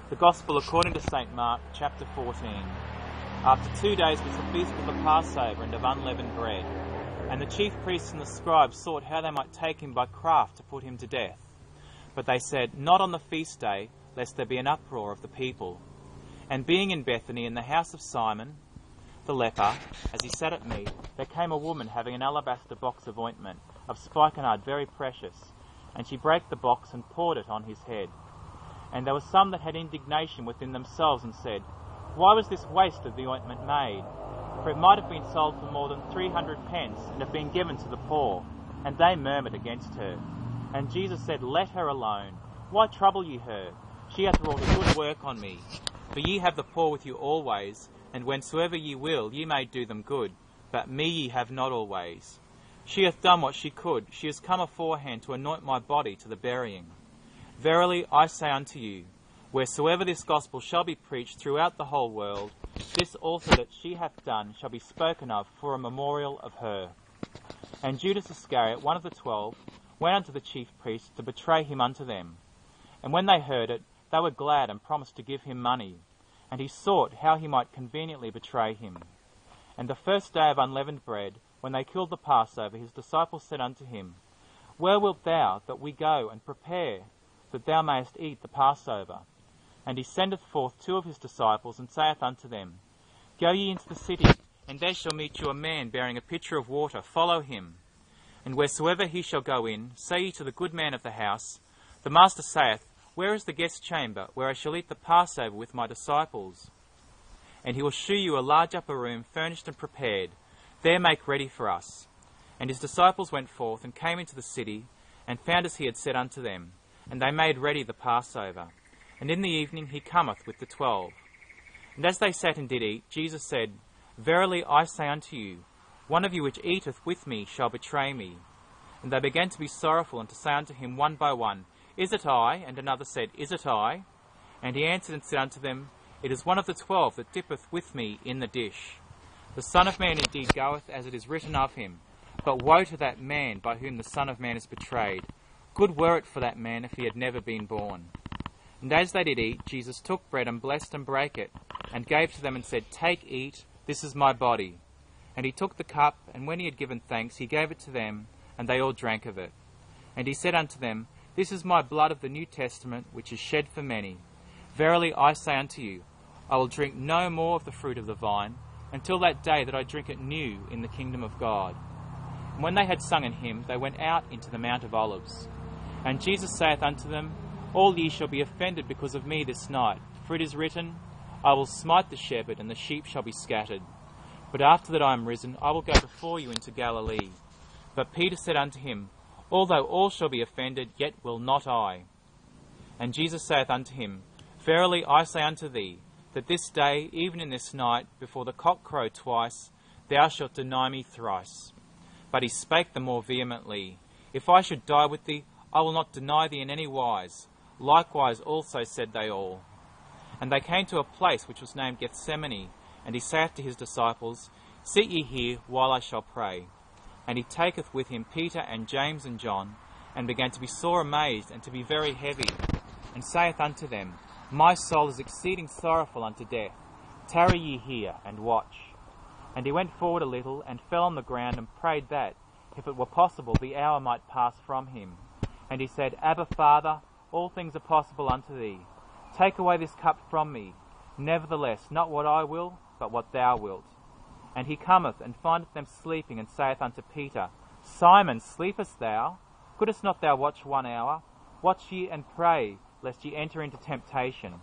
The Gospel according to St. Mark, chapter 14. After 2 days was the feast of the Passover and of unleavened bread. And the chief priests and the scribes sought how they might take him by craft to put him to death. But they said, Not on the feast day, lest there be an uproar of the people. And being in Bethany in the house of Simon, the leper, as he sat at meat, there came a woman having an alabaster box of ointment, of spikenard very precious, and she brake the box and poured it on his head. And there were some that had indignation within themselves and said, Why was this waste of the ointment made? For it might have been sold for more than 300 pence and have been given to the poor. And they murmured against her. And Jesus said, Let her alone. Why trouble ye her? She hath wrought a good work on me. For ye have the poor with you always, and whensoever ye will, ye may do them good. But me ye have not always. She hath done what she could. She is come aforehand to anoint my body to the burying. Verily I say unto you, wheresoever this gospel shall be preached throughout the whole world, this also that she hath done shall be spoken of for a memorial of her. And Judas Iscariot, one of the 12, went unto the chief priests to betray him unto them. And when they heard it, they were glad and promised to give him money. And he sought how he might conveniently betray him. And the first day of unleavened bread, when they killed the Passover, his disciples said unto him, Where wilt thou that we go and prepare, that thou mayest eat the Passover? And he sendeth forth 2 of his disciples, and saith unto them, Go ye into the city, and there shall meet you a man bearing a pitcher of water, follow him. And wheresoever he shall go in, say ye to the good man of the house, The master saith, Where is the guest chamber, where I shall eat the Passover with my disciples? And he will shew you a large upper room, furnished and prepared. There make ready for us. And his disciples went forth, and came into the city, and found as he had said unto them. And they made ready the Passover. And in the evening he cometh with the 12. And as they sat and did eat, Jesus said, Verily I say unto you, one of you which eateth with me shall betray me. And they began to be sorrowful, and to say unto him one by one, Is it I? And another said, Is it I? And he answered and said unto them, It is one of the 12 that dippeth with me in the dish. The Son of Man indeed goeth as it is written of him. But woe to that man by whom the Son of Man is betrayed. Good were it for that man if he had never been born. And as they did eat, Jesus took bread and blessed and brake it, and gave to them and said, Take, eat, this is my body. And he took the cup, and when he had given thanks, he gave it to them, and they all drank of it. And he said unto them, This is my blood of the New Testament, which is shed for many. Verily I say unto you, I will drink no more of the fruit of the vine, until that day that I drink it new in the kingdom of God. And when they had sung an hymn, they went out into the Mount of Olives. And Jesus saith unto them, All ye shall be offended because of me this night. For it is written, I will smite the shepherd, and the sheep shall be scattered. But after that I am risen, I will go before you into Galilee. But Peter said unto him, Although all shall be offended, yet will not I. And Jesus saith unto him, Verily I say unto thee, that this day, even in this night, before the cock crow twice, thou shalt deny me thrice. But he spake the more vehemently, If I should die with thee, I will not deny thee in any wise. Likewise also said they all. And they came to a place which was named Gethsemane, and he saith to his disciples, Sit ye here, while I shall pray. And he taketh with him Peter and James and John, and began to be sore amazed, and to be very heavy, and saith unto them, My soul is exceeding sorrowful unto death. Tarry ye here, and watch. And he went forward a little, and fell on the ground, and prayed that, if it were possible, the hour might pass from him. And he said, Abba, Father, all things are possible unto thee. Take away this cup from me. Nevertheless, not what I will, but what thou wilt. And he cometh, and findeth them sleeping, and saith unto Peter, Simon, sleepest thou? Couldst not thou watch 1 hour? Watch ye and pray, lest ye enter into temptation.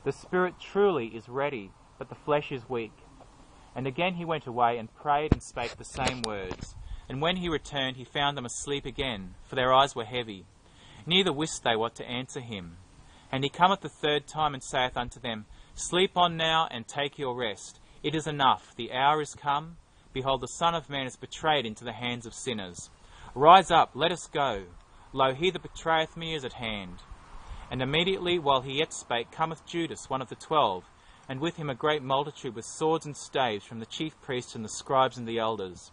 The spirit truly is ready, but the flesh is weak. And again he went away, and prayed, and spake the same words. And when he returned, he found them asleep again, for their eyes were heavy. Neither wist they what to answer him. And he cometh the 3rd time, and saith unto them, Sleep on now, and take your rest. It is enough, the hour is come. Behold, the Son of Man is betrayed into the hands of sinners. Rise up, let us go. Lo, he that betrayeth me is at hand. And immediately, while he yet spake, cometh Judas, one of the 12, and with him a great multitude with swords and staves from the chief priests and the scribes and the elders.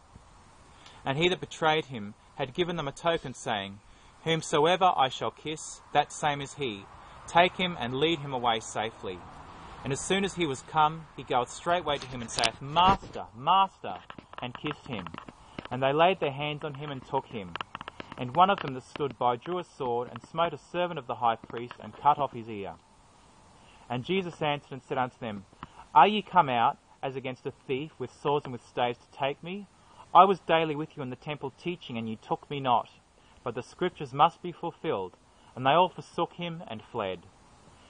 And he that betrayed him had given them a token, saying, Whomsoever I shall kiss, that same is he. take him and lead him away safely. And as soon as he was come, he goeth straightway to him and saith, Master, Master, and kissed him. And they laid their hands on him and took him. And one of them that stood by drew a sword, and smote a servant of the high priest, and cut off his ear. And Jesus answered and said unto them, Are ye come out, as against a thief, with swords and with staves, to take me? I was daily with you in the temple teaching, and ye took me not. But the scriptures must be fulfilled. And they all forsook him, and fled.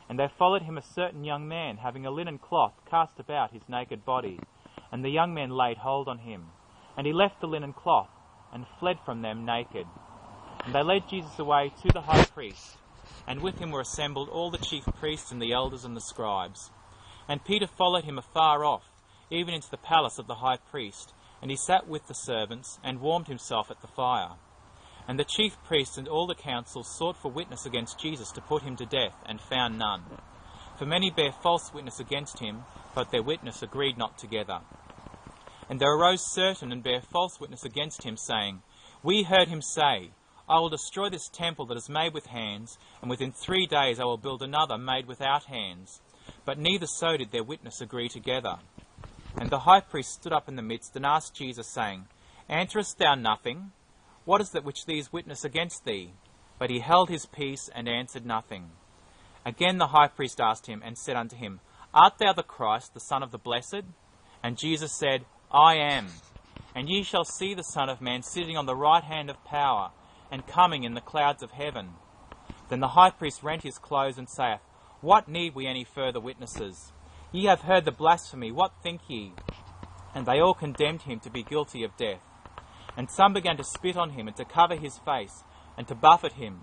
And there followed him a certain young man, having a linen cloth cast about his naked body. And the young men laid hold on him. And he left the linen cloth, and fled from them naked. And they led Jesus away to the high priest, and with him were assembled all the chief priests and the elders and the scribes. And Peter followed him afar off, even into the palace of the high priest, and he sat with the servants, and warmed himself at the fire. And the chief priests and all the council sought for witness against Jesus to put him to death, and found none. For many bare false witness against him, but their witness agreed not together. And there arose certain and bare false witness against him, saying, We heard him say, I will destroy this temple that is made with hands, and within 3 days I will build another made without hands. But neither so did their witness agree together. And the high priest stood up in the midst, and asked Jesus, saying, Answerest thou nothing? What is that which these witness against thee? But he held his peace, and answered nothing. Again the high priest asked him, and said unto him, Art thou the Christ, the Son of the Blessed? And Jesus said, I am. And ye shall see the Son of Man sitting on the right hand of power, and coming in the clouds of heaven. Then the high priest rent his clothes, and saith, What need we any further witnesses? Ye have heard the blasphemy, what think ye? And they all condemned him to be guilty of death. And some began to spit on him, and to cover his face, and to buffet him,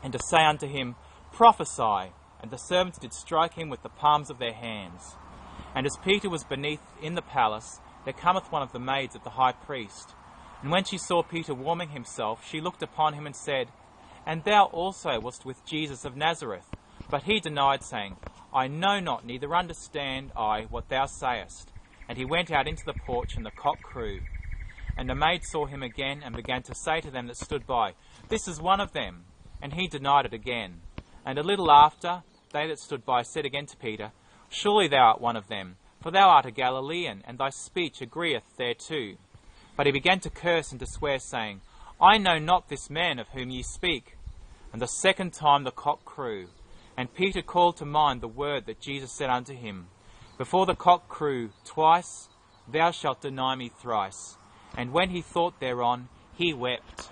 and to say unto him, Prophesy. And the servants did strike him with the palms of their hands. And as Peter was beneath in the palace, there cometh one of the maids of the high priest. And when she saw Peter warming himself, she looked upon him and said, And thou also wast with Jesus of Nazareth. But he denied, saying, I know not, neither understand I what thou sayest. And he went out into the porch, and the cock crew. And the maid saw him again, and began to say to them that stood by, This is one of them. And he denied it again. And a little after, they that stood by said again to Peter, Surely thou art one of them, for thou art a Galilean, and thy speech agreeth thereto. But he began to curse and to swear, saying, I know not this man of whom ye speak. And the second time the cock crew. And Peter called to mind the word that Jesus said unto him, Before the cock crew twice, thou shalt deny me thrice. And when he thought thereon, he wept.